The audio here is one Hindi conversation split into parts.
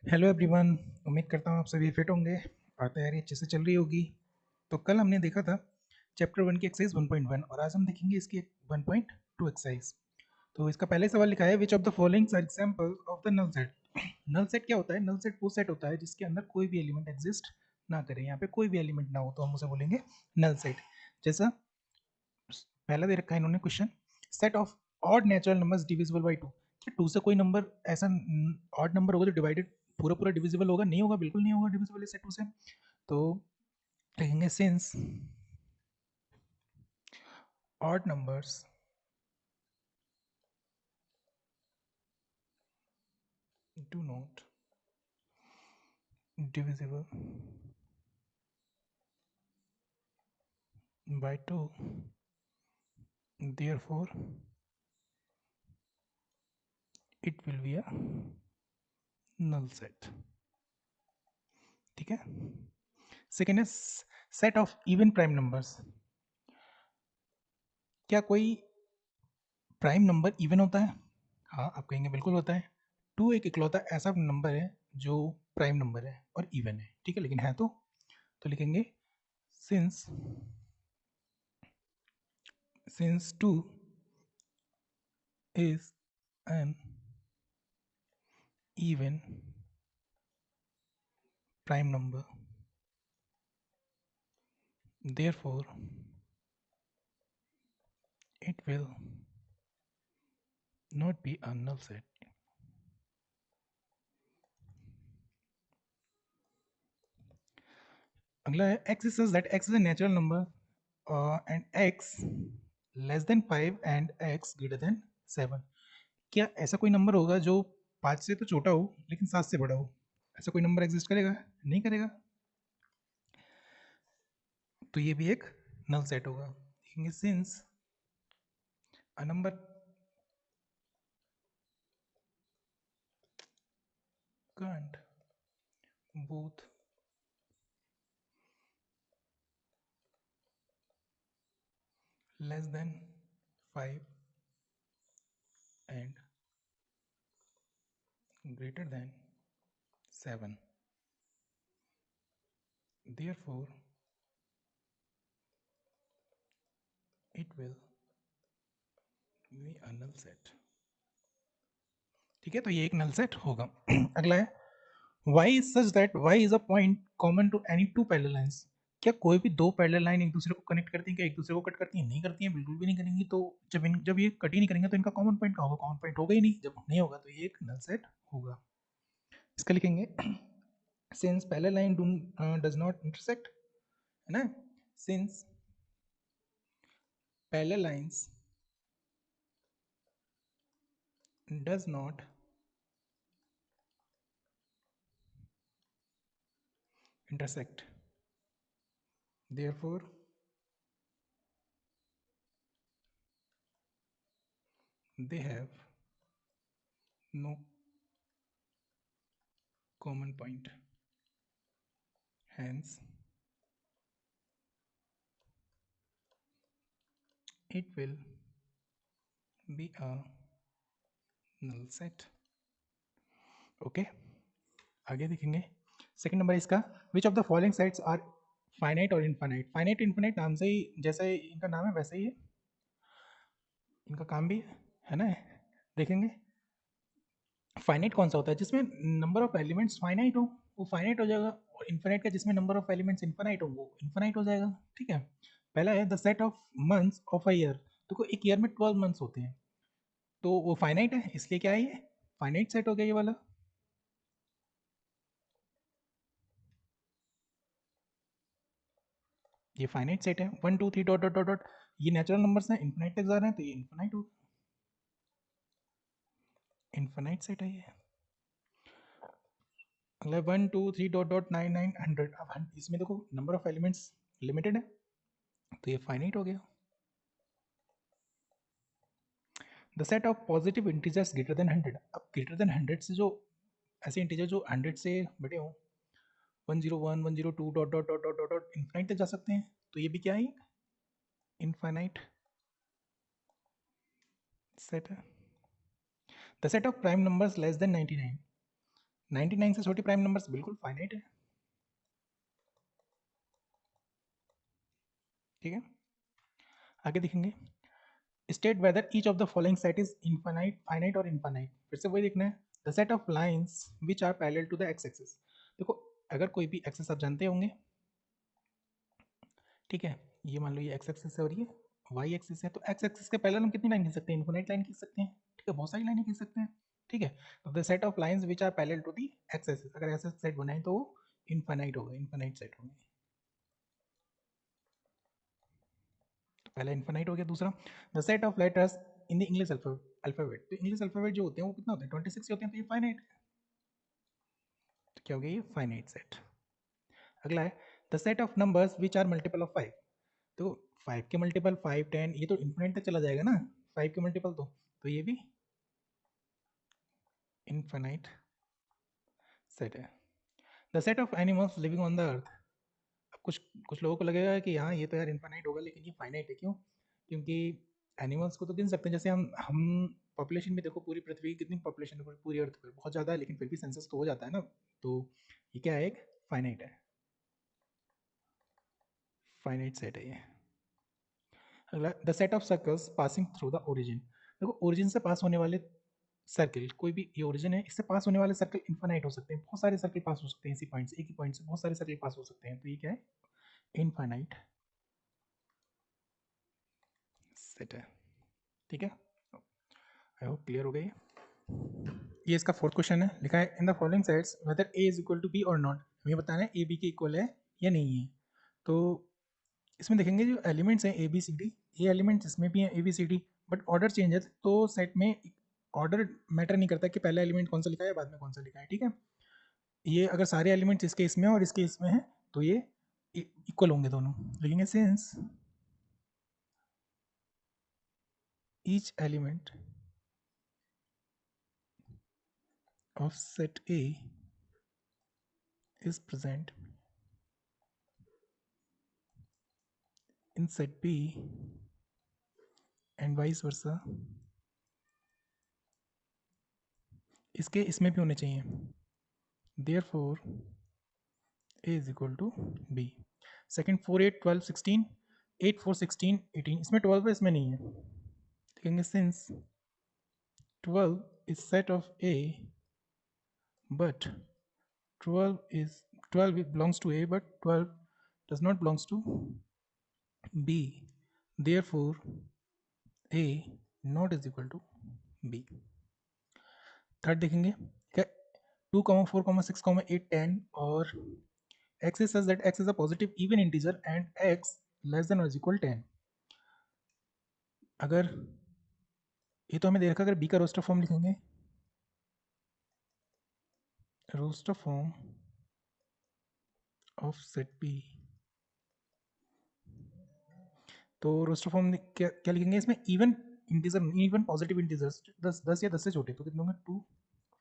Hello everyone. उम्मीद करता हूँ आप सभी फिट होंगे और तैयारी अच्छे से चल रही होगी। तो कल हमने देखा था चैप्टर 1 की एक्सरसाइज 1.1 और आज हम देखेंगे इसकी 1.2 एक्सरसाइज। तो इसका पहले सवाल लिखा है which of the following are example of the null set. Null set क्या होता है? नल सेट वो सेट होता है जिसके अंदर कोई भी एलिमेंट एग्जिस्ट ना करे। यहाँ पे कोई भी एलिमेंट ना हो तो हम उसे बोलेंगे नल सेट। जैसा पहला दे रखा है इन्होंने question, set of odd natural numbers divisible by 2। क्या 2 से कोई नंबर ऐसा ऑड नंबर होगा जो डिवाइडेड पूरा पूरा डिविजिबल होगा? नहीं होगा, बिल्कुल नहीं होगा डिविजिबल इस सेट 2 से। तो लिखेंगे since odd numbers do not divisible by 2, therefore it will be a null set। ठीक है। सेकेंड है set of even prime numbers. क्या कोई प्राइम नंबर इवन होता है? हाँ, आप कहेंगे बिल्कुल होता है। 2 एक इकलौता ऐसा नंबर है जो प्राइम नंबर है और इवन है। ठीक है, लेकिन है तो लिखेंगे since since 2 is an even prime number, therefore it will not be a null set। अगला है x says that x is a natural number and x less than 5 and x greater than 7। क्या ऐसा कोई नंबर होगा जो 5 से तो छोटा हो लेकिन 7 से बड़ा हो? ऐसा कोई नंबर एग्जिस्ट करेगा? नहीं करेगा। तो ये भी एक नल सेट होगा। देखेंगे since a number can't both less than 5 and greater than 7, therefore it will be a null set। ठीक है, तो ये एक नल सेट होगा। अगला है y is such that y is a point common to any two parallel lines। क्या कोई भी दो पैरेलल लाइन एक दूसरे को कनेक्ट करती हैं? क्या एक दूसरे को कट करती हैं? नहीं करती हैं, बिल्कुल भी नहीं करेंगी। तो जब ये कट ही नहीं करेंगे तो इनका कॉमन पॉइंट क्या होगा? कॉमन पॉइंट होगा ही नहीं। जब नहीं होगा तो ये एक नल सेट होगा। इसका लिखेंगे since parallel line does not intersect, है ना। Since parallel lines does not intersect, therefore they have no common point, hence it will be a null set। Okay, आगे देखेंगे। सेकंड नंबर इसका, which of the following sets are finite और इनफाइनाइट। फाइनाइट इनफाइनाइट नाम से ही, जैसे इनका नाम है वैसे ही है इनका काम भी, है ना। देखेंगे फाइनाइट कौन सा होता है? जिसमें नंबर ऑफ एलिमेंट्स फाइनाइट हो वो फाइनाइट हो जाएगा, और इनफाइनाइट का जिसमें नंबर ऑफ एलिमेंट्स इनफाइनाइट हो वो इनफाइनाइट हो जाएगा। ठीक है। पहला है the set of months of a year. देखो एक ईयर में 12 मंथ्स होते हैं, तो वो फाइनाइट है, इसलिए क्या है ये फाइनाइट सेट हो गया ये वाला। ये फाइनाइट सेट है। 1 2 3 डॉट डॉट डॉट डॉट, ये नेचुरल नंबर्स हैं, इनफाइनाइट तक जा रहे हैं तो ये इनफाइनाइट हो, इनफाइनाइट सेट है ये। अगला 1 2 3 डॉट डॉट 9 9 100। अब इसमें देखो नंबर ऑफ एलिमेंट्स लिमिटेड है तो ये फाइनाइट हो गया। The set of positive integers greater than 100। अब ग्रेटर देन 100 से जो ऐसे इंटीजर जो 100 से बड़े हों, 101 102 dot dot dot dot dot infinite तक जा सकते हैं, तो ये भी क्या है इनफाइनाइट सेट है। The set of prime numbers less than 99। 99 से छोटी प्राइम नंबर्स बिल्कुल फाइनाइट है, ठीक है। आगे देखेंगे, state whether each of the following set is infinite, finite और इनफाइनाइट। फिर से वही देखना है, the set of lines which are parallel to the x axis. देखो अगर कोई भी एक्सिस आप जानते होंगे, ठीक है, ये मान लो ये एक्स एक्सिस है और ये वाई एक्सिस है, तो एक्स एक्सिस के पैरेलल हम कितनी लाइन खींच सकते हैं, इनफाइनाइट लाइन खींच सकते हैं, ठीक है, बहुत सारी लाइनें खींच सकते हैं, ठीक है। तो the set of lines which are parallel to the x axis, अगर ऐसा सेट बनाए तो वो इनफाइनाइट होगा, इनफाइनाइट सेट होगा। तो पहला इनफाइनाइट हो गया। दूसरा, the set of letters in the English alphabet, तो इंग्लिश अल्फाबेट जो होते हैं वो कितना होता है, 26 होते हैं, तो ये फाइनाइट है, तो क्या हो गया, ये फाइनाइट सेट। अगला है, the set of numbers which are multiple of 5, तो 5 के मल्टीपल 5 10 ये तो इन्फिनिट तक चला जाएगा ना, 5 के मल्टीपल तो ये भी इनफाइनाइट सेट है। The set of animals living on the earth, अब कुछ कुछ लोगों को लगेगा कि हाँ ये तो यार इनफाइनाइट होगा, लेकिन ये फाइनाइट है, क्यों, क्योंकि एनिमल्स को तो गिन सकते हैं, जैसे हम पॉपुलेशन में देखो, पूरी पृथ्वी की कितनी पॉपुलेशन है पूरी अर्थ पर, बहुत ज़्यादा है, लेकिन फिर भी सेंसस तो हो जाता है ना, तो ये क्या है, एक फाइनाइट है, फाइनाइट सेट है ये। अगला, the set of circles passing through the origin, देखो ओरिजिन से पास होने वाले सर्किल, कोई भी ये ओरिजिन है, इससे पास होने वाले सर्कल इनफाइनाइट हो सकते हैं, बहुत सारे सर्कल पास हो सकते हैं इसी पॉइंट से, एक ही पॉइंट से बहुत सारे सर्कल पास हो सकते हैं, तो ये क्या है, इनफाइनाइट सेट है, ठीक है। आई होप क्लियर हो गई। ये इसका फोर्थ क्वेश्चन है, लिखा है in the following sets whether A is equal to B और नॉट, हमें बताना है ए बी के इक्वल है या नहीं है। तो इसमें देखेंगे जो एलिमेंट्स हैं ए बी सी डी, ये एलिमेंट्स इसमें भी हैं A B C D, but order changes, तो सेट में ऑर्डर मैटर नहीं करता कि पहला एलिमेंट कौन सा लिखा है बाद में कौन सा लिखा है, ठीक है। ये अगर सारे एलिमेंट्स इसके इसमें और इसके इसमें हैं तो ये इक्वल होंगे दोनों, लिखेंगे since each element of set A is present in set B and vice versa, इसके इसमें भी होने चाहिए, therefore A is equal to B। Second 4 8 12 16, 8 4 16 18, इसमें 12 है इसमें नहीं है, लिखेंगे since 12 is set of A but 12 is 12 belongs to A but 12 does not belongs to B, therefore A not is equal to B। Third देखेंगे, क्या 2 4 6 8 10 और x is such that x is a positive even integer and x less than or is equal 10, अगर ये तो हमें दे रखा, अगर b का रोस्टर फॉर्म लिखेंगे, roster form of set b, तो रोस्टर फॉर्म क्या क्या लिखेंगे इसमें, even integer, even positive integers, 10 या 10 से छोटे, तो कितने होंगे 2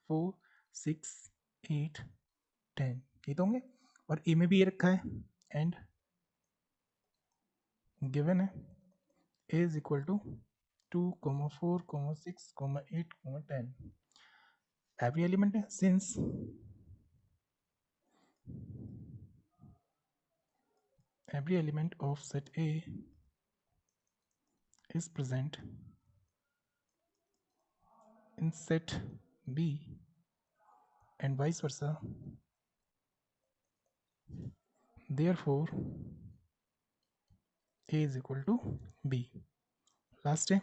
4 6 8 10, ये तो होंगे, और ए में भी ये रखा है एंड गिवन है a is equal to 2 4 6 8 10, every element है, since every element of set A is present in set B and vice versa, therefore A is equal to B। Last है,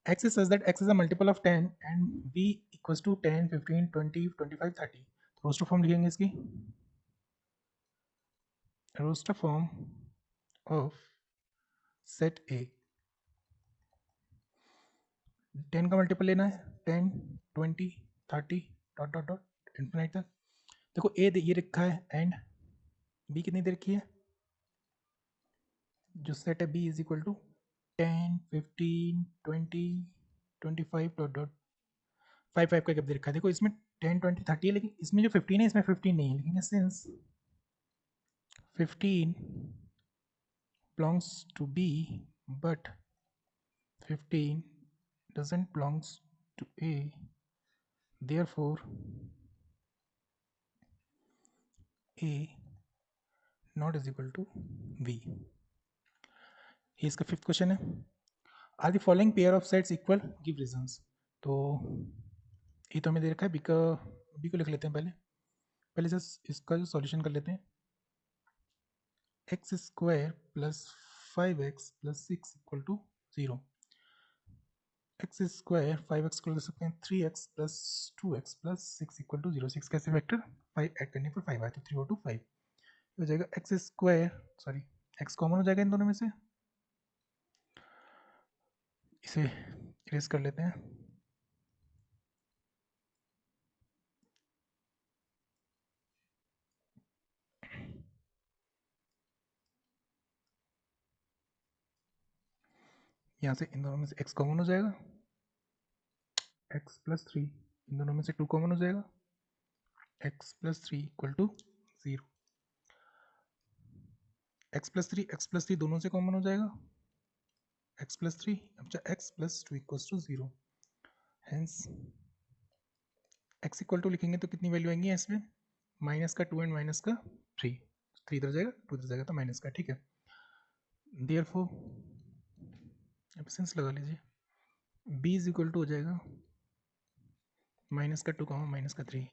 x is such that x is a multiple of 10 and b equals to 10 15 20 25 30, तो रोस्टर फॉर्म लिखेंगे इसकी, roster form of set A, 10 का मल्टीपल लेना है, 10 20 30 डॉट डॉट डॉट इन्फिनाइट तक। देखो ए ये रखा है एंड बी कितनी दे रखी है, जो सेट है B is equal to 10 15 20 25 dot dot 5 5 का गैप दे रखा है। देखो इसमें 10 20 30 है, लेकिन इसमें जो 15 है इसमें 15 नहीं है, लिखेंगे since 15 belongs to B but 15 doesn't belongs to A, therefore A not is equal to V। ये इसका फिफ्थ क्वेश्चन है। Are the following pair of sets equal, give reasons. तो ये तो हमें दे रखा है, बी को लिख लेते हैं पहले। पहले से इसका जो सॉल्यूशन कर लेते हैं। X square plus 5x plus 6 equal to 0। X square 5x को लिख सकते हैं 3x plus 2x plus 6 equal to 0। 6 कैसे वेक्टर 5 ऐड करने पर 5 आया तो 3 और 2 5 हो जाएगा। X square, sorry x common हो जाएगा इन दोनों में से, इसे इरेज कर लेते हैं। यहाँ से इन दोनों में से x कॉमन हो जाएगा, x प्लस 3, इन दोनों में से 2 कॉमन हो जाएगा, x plus 3 equal to 0। x plus 3 दोनों से कॉमन हो जाएगा, x प्लस 3, अच्छा x plus 2 equal to 0। Hence x equal to लिखेंगे तो कितनी वैल्यू आएंगी इसमें, माइनस का 2 एंड माइनस का 3, 3 इधर जाएगा 2 इधर जाएगा तो माइनस का, ठीक है। देयरफॉर एब्सेंस लगा लीजिए, b इज इक्वल टू हो जाएगा माइनस का 2 कॉमा माइनस का 3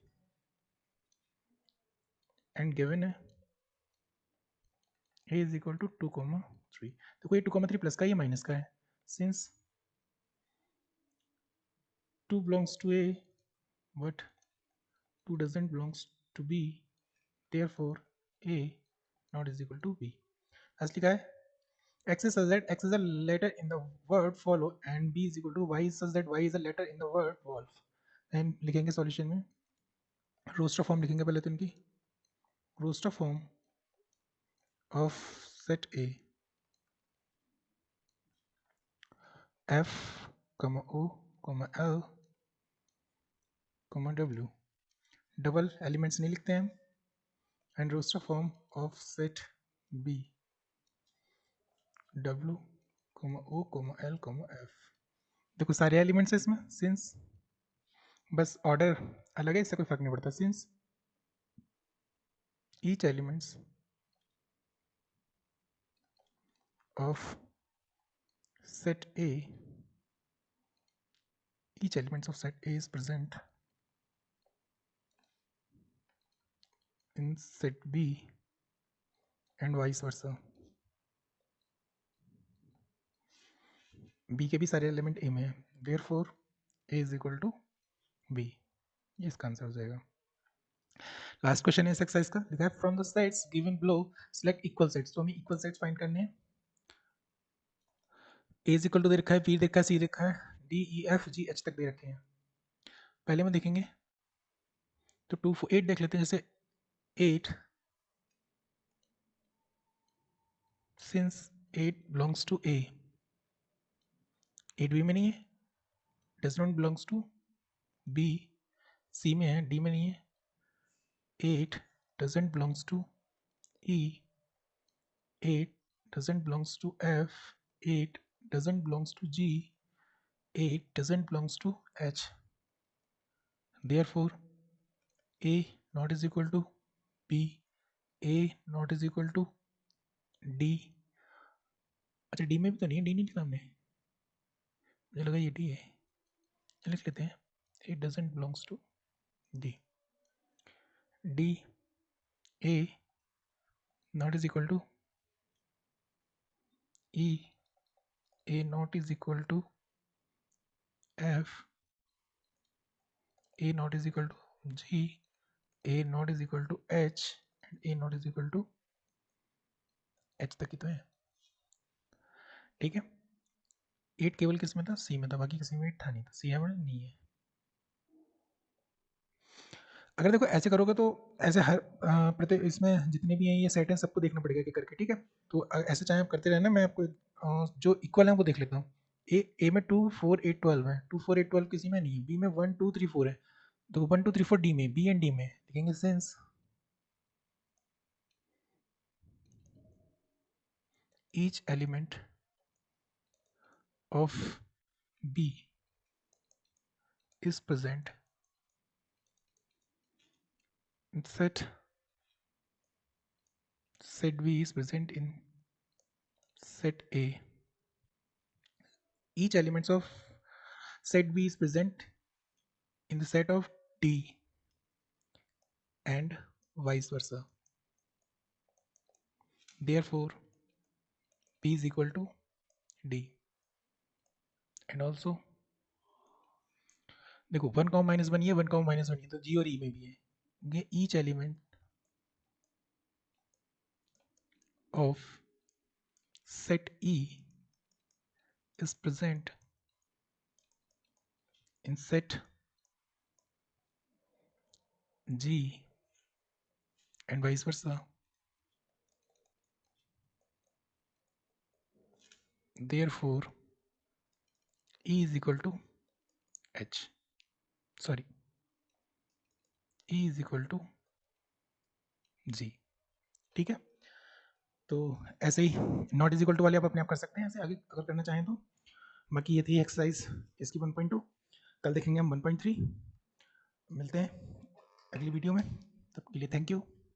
एंड गिवन है a is equal to 2 comma 3। तो कोई 2 कॉमा 3 प्लस का, ये माइनस का है। Since 2 belongs to a but 2 doesn't belongs to b, therefore a not is equal to b। as लिखा है x is such that x is a letter in the word follow and b is equal to y is such that y is a letter in the word wolf। हम लिखेंगे सॉल्यूशन में, रोस्टर फॉर्म लिखेंगे पहले तो इनकी, roster form of set a f, o, l, w, double elements नहीं लिखते हैं, and roster form of set b w, o, l, f। देखो सारे एलिमेंट्स है इसमें, सिंस बस ऑर्डर अलग है, इससे कोई फर्क नहीं पड़ता। Since each elements of set A, each elements of set A is present in set B and vice versa। B के भी सारे एलिमेंट A में है, therefore A is equal to B। ये इसका आंसर हो जाएगा। लास्ट क्वेश्चन है इस एक्सरसाइज का, लिखा है from the sets given below select equal sets. तो हमें इक्वल सेट्स फाइंड करने हैं। A इज इक्वल टू दे रखा है, B दे रखा है, C दे रखा है, D E F G H तक दे रखे हैं। पहले में देखेंगे तो 2 4 8 देख लेते हैं। जैसे 8, since 8 belongs to A, 8 B में नहीं है, does not belongs to B, C में है, D में नहीं है, 8 doesn't belongs to E, 8 doesn't belongs to F, 8 doesn't belongs to G, 8 doesn't belongs to H। Therefore A not is equal to B, A not is equal to D। अच्छा D में भी तो नहीं है, D नहीं लिखा हमने, मुझे लगा ये D है, लिख लेते हैं। 8 doesn't belongs to D, D A not is equal to E, A not is equal to F, A not is equal to G, A not is equal to H and A not is equal to H तक ही तो है, ठीक है। 8 केवल किस में था, C में था, बाकी किसी में 8 था नहीं, तो C है नहीं है। अगर देखो ऐसे करोगे तो ऐसे हर प्रत्येक इसमें जितने भी हैं ये सेट हैं सबको देखना पड़ेगा कि करके, ठीक है। तो ऐसे चाहे आप करते रहना, मैं आपको जो इक्वल है वो देख लेता हूँ। ए में 2 4 8 12 है, 2 4 8 12 किसी में नहीं है। बी में 1 2 3 4 है, तो 1 2 3 4 डी में, बी एंड डी में लिखेंगे। Since each element of B is present in set set V is present in set A. Each elements of set V is present in the set of D and vice versa. Therefore, P is equal to D. And also देखो 1, -1 ये 1, -1 ये तो G और E में भी है. Each element of set E is present in set G and vice versa. Therefore, E is equal to H. Sorry, E is equal to G. ठीक है, तो ऐसे ही नॉट इज इक्वल टू वाले आप अपने आप कर सकते हैं ऐसे आगे अगर करना चाहें तो. बाकी ये थी एक्सरसाइज इसकी 1.2. कल देखेंगे हम 1.3. मिलते हैं अगली वीडियो में, तब के लिए थैंक यू.